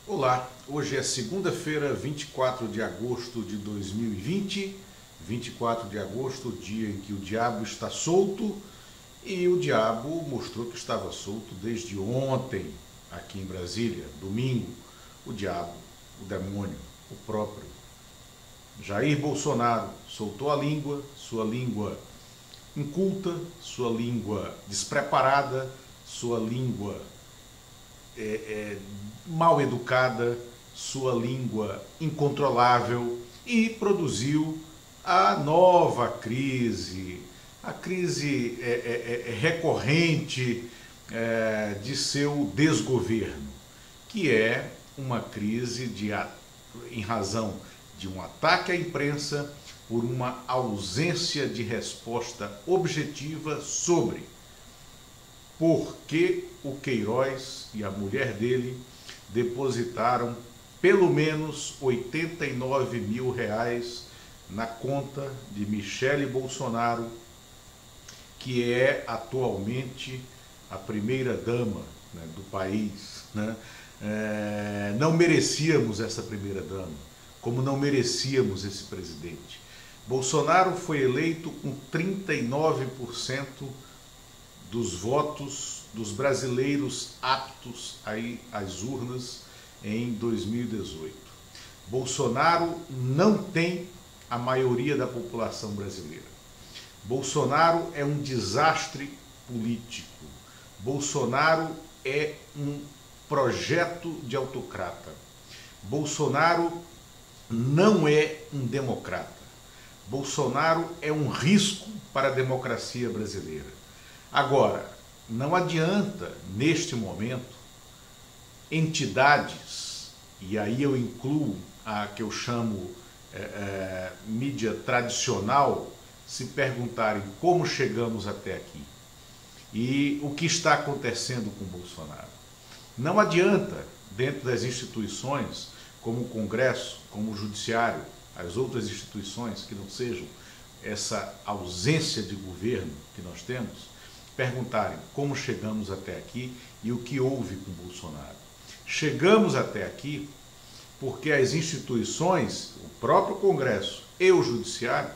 Olá, hoje é segunda-feira, 24 de agosto de 2020, 24 de agosto, dia em que o diabo está solto, e o diabo mostrou que estava solto desde ontem, aqui em Brasília, domingo. O diabo, o demônio, o próprio Jair Bolsonaro soltou a língua, sua língua inculta, sua língua despreparada, sua língua mal educada, sua língua incontrolável, e produziu a nova crise, a crise recorrente de seu desgoverno, que é uma crise em razão de um ataque à imprensa por uma ausência de resposta objetiva sobre por que o Queiroz e a mulher dele depositaram pelo menos R$89 mil na conta de Michele Bolsonaro, que é atualmente a primeira-dama, né, do país. Né? Não merecíamos essa primeira-dama, como não merecíamos esse presidente. Bolsonaro foi eleito com 39% dos votos dos brasileiros aptos aí às urnas em 2018. Bolsonaro não tem a maioria da população brasileira. Bolsonaro é um desastre político. Bolsonaro é um projeto de autocrata. Bolsonaro não é um democrata. Bolsonaro é um risco para a democracia brasileira. Agora, não adianta, neste momento, entidades, e aí eu incluo a que eu chamo mídia tradicional, se perguntarem como chegamos até aqui e o que está acontecendo com Bolsonaro. Não adianta, dentro das instituições, como o Congresso, como o Judiciário, as outras instituições que não sejam essa ausência de governo que nós temos, perguntarem como chegamos até aqui e o que houve com Bolsonaro. Chegamos até aqui porque as instituições, o próprio Congresso e o Judiciário,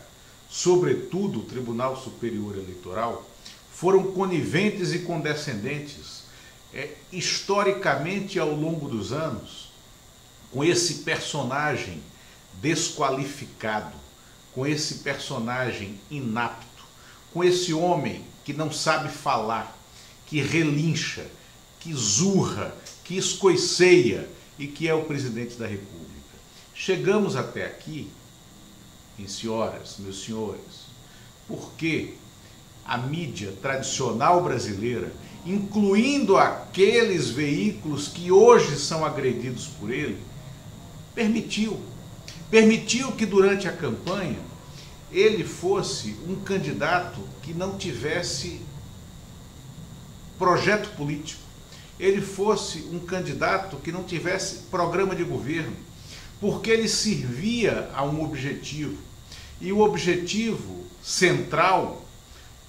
sobretudo o Tribunal Superior Eleitoral, foram coniventes e condescendentes, historicamente ao longo dos anos, com esse personagem desqualificado, com esse personagem inapto, com esse homem que não sabe falar, que relincha, que zurra, que escoiceia e que é o presidente da República. Chegamos até aqui, minhas senhoras, meus senhores, porque a mídia tradicional brasileira, incluindo aqueles veículos que hoje são agredidos por ele, permitiu que durante a campanha ele fosse um candidato que não tivesse projeto político, ele fosse um candidato que não tivesse programa de governo, porque ele servia a um objetivo, e o objetivo central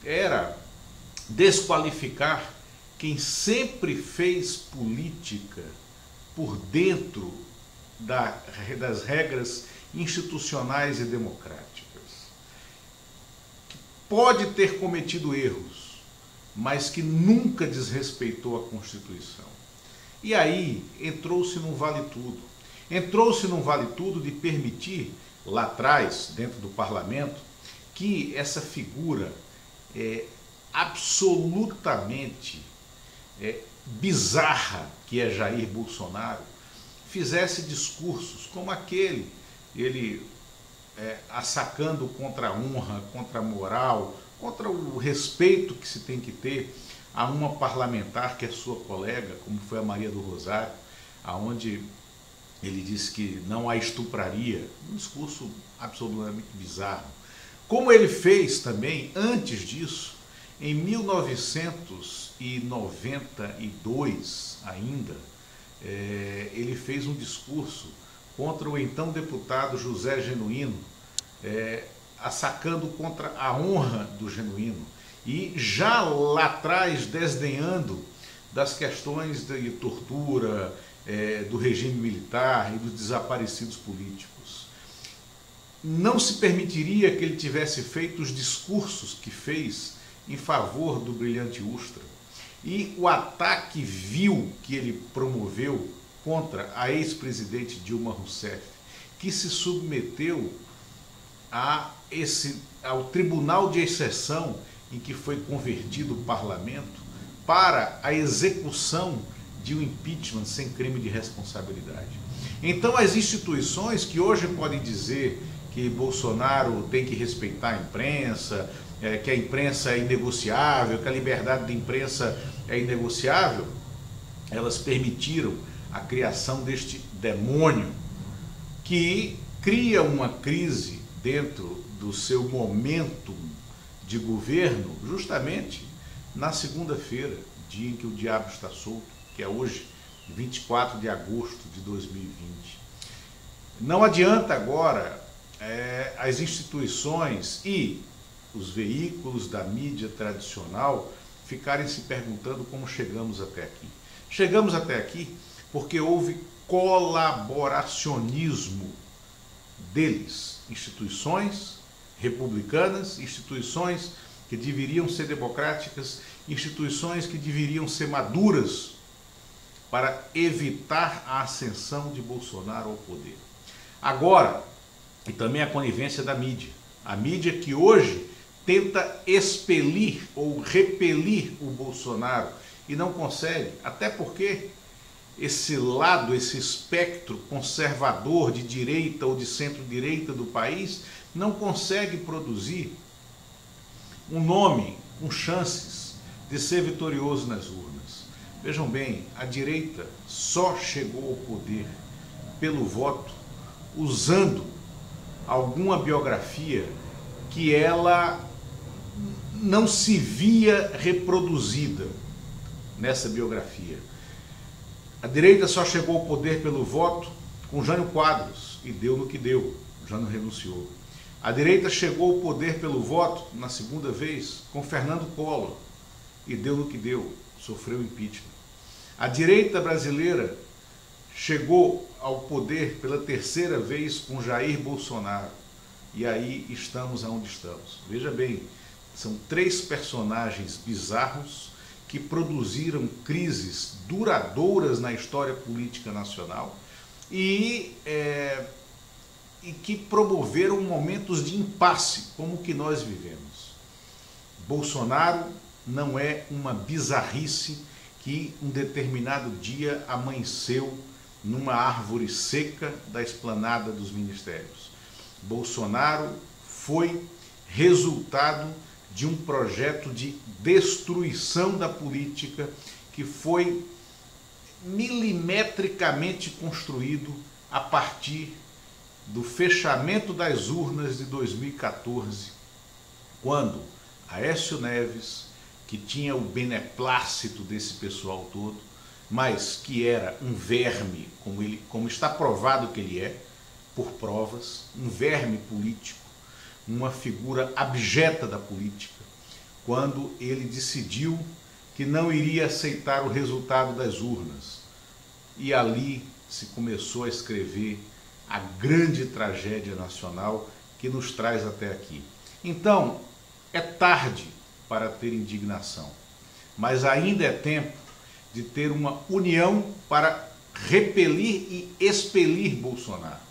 era desqualificar quem sempre fez política por dentro das regras institucionais e democráticas. Pode ter cometido erros, mas que nunca desrespeitou a Constituição. E aí entrou-se num vale-tudo. Entrou-se num vale-tudo de permitir, lá atrás, dentro do parlamento, que essa figura absolutamente bizarra, que é Jair Bolsonaro, fizesse discursos como aquele, ele assacando contra a honra, contra a moral, contra o respeito que se tem que ter a uma parlamentar que é sua colega, como foi a Maria do Rosário, aonde ele disse que não a estupraria, um discurso absolutamente bizarro. Como ele fez também, antes disso, em 1992 ainda, ele fez um discurso contra o então deputado José Genuíno, assacando contra a honra do Genuíno, e já lá atrás desdenhando das questões de tortura do regime militar e dos desaparecidos políticos. Não se permitiria que ele tivesse feito os discursos que fez em favor do brilhante Ustra e o ataque vil que ele promoveu contra a ex-presidente Dilma Rousseff, que se submeteu ao tribunal de exceção em que foi convertido o parlamento para a execução de um impeachment sem crime de responsabilidade. Então as instituições que hoje podem dizer que Bolsonaro tem que respeitar a imprensa, que a imprensa é inegociável, que a liberdade da imprensa é inegociável, elas permitiram a criação deste demônio que cria uma crise dentro do seu momento de governo, justamente na segunda-feira, dia em que o diabo está solto, que é hoje, 24 de agosto de 2020. Não adianta agora as instituições e os veículos da mídia tradicional ficarem se perguntando como chegamos até aqui. Chegamos até aqui porque houve colaboracionismo deles, instituições republicanas, instituições que deveriam ser democráticas, instituições que deveriam ser maduras para evitar a ascensão de Bolsonaro ao poder. Agora, e também a conivência da mídia. A mídia que hoje tenta expelir ou repelir o Bolsonaro e não consegue, até porque esse lado, esse espectro conservador de direita ou de centro-direita do país não consegue produzir um nome com chances de ser vitorioso nas urnas. Vejam bem, a direita só chegou ao poder pelo voto usando alguma biografia que ela não se via reproduzida nessa biografia. A direita só chegou ao poder pelo voto com Jânio Quadros e deu no que deu, Jânio renunciou. A direita chegou ao poder pelo voto, na segunda vez, com Fernando Collor e deu no que deu, sofreu impeachment. A direita brasileira chegou ao poder pela terceira vez com Jair Bolsonaro e aí estamos onde estamos. Veja bem, são três personagens bizarros que produziram crises duradouras na história política nacional e que promoveram momentos de impasse, como o que nós vivemos. Bolsonaro não é uma bizarrice que um determinado dia amanheceu numa árvore seca da esplanada dos ministérios. Bolsonaro foi resultado de um projeto de destruição da política que foi milimetricamente construído a partir do fechamento das urnas de 2014, quando Aécio Neves, que tinha o beneplácito desse pessoal todo, mas que era um verme, como está provado que ele é, por provas, um verme político, uma figura abjeta da política, quando ele decidiu que não iria aceitar o resultado das urnas. E ali se começou a escrever a grande tragédia nacional que nos traz até aqui. Então, é tarde para ter indignação, mas ainda é tempo de ter uma união para repelir e expelir Bolsonaro.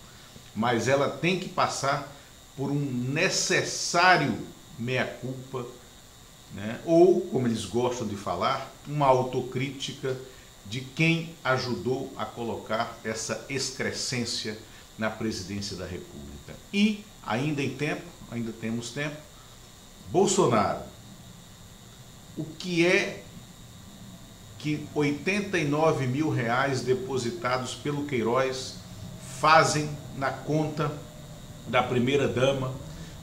Mas ela tem que passar por um necessário meia-culpa, né? Ou, como eles gostam de falar, uma autocrítica de quem ajudou a colocar essa excrescência na presidência da República. E, ainda temos tempo, Bolsonaro, o que é que 89 mil reais depositados pelo Queiroz fazem na conta da primeira-dama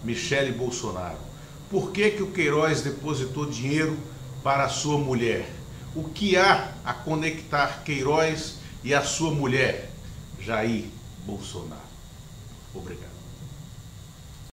Michele Bolsonaro? Por que o Queiroz depositou dinheiro para a sua mulher? O que há a conectar Queiroz e a sua mulher, Jair Bolsonaro? Obrigado.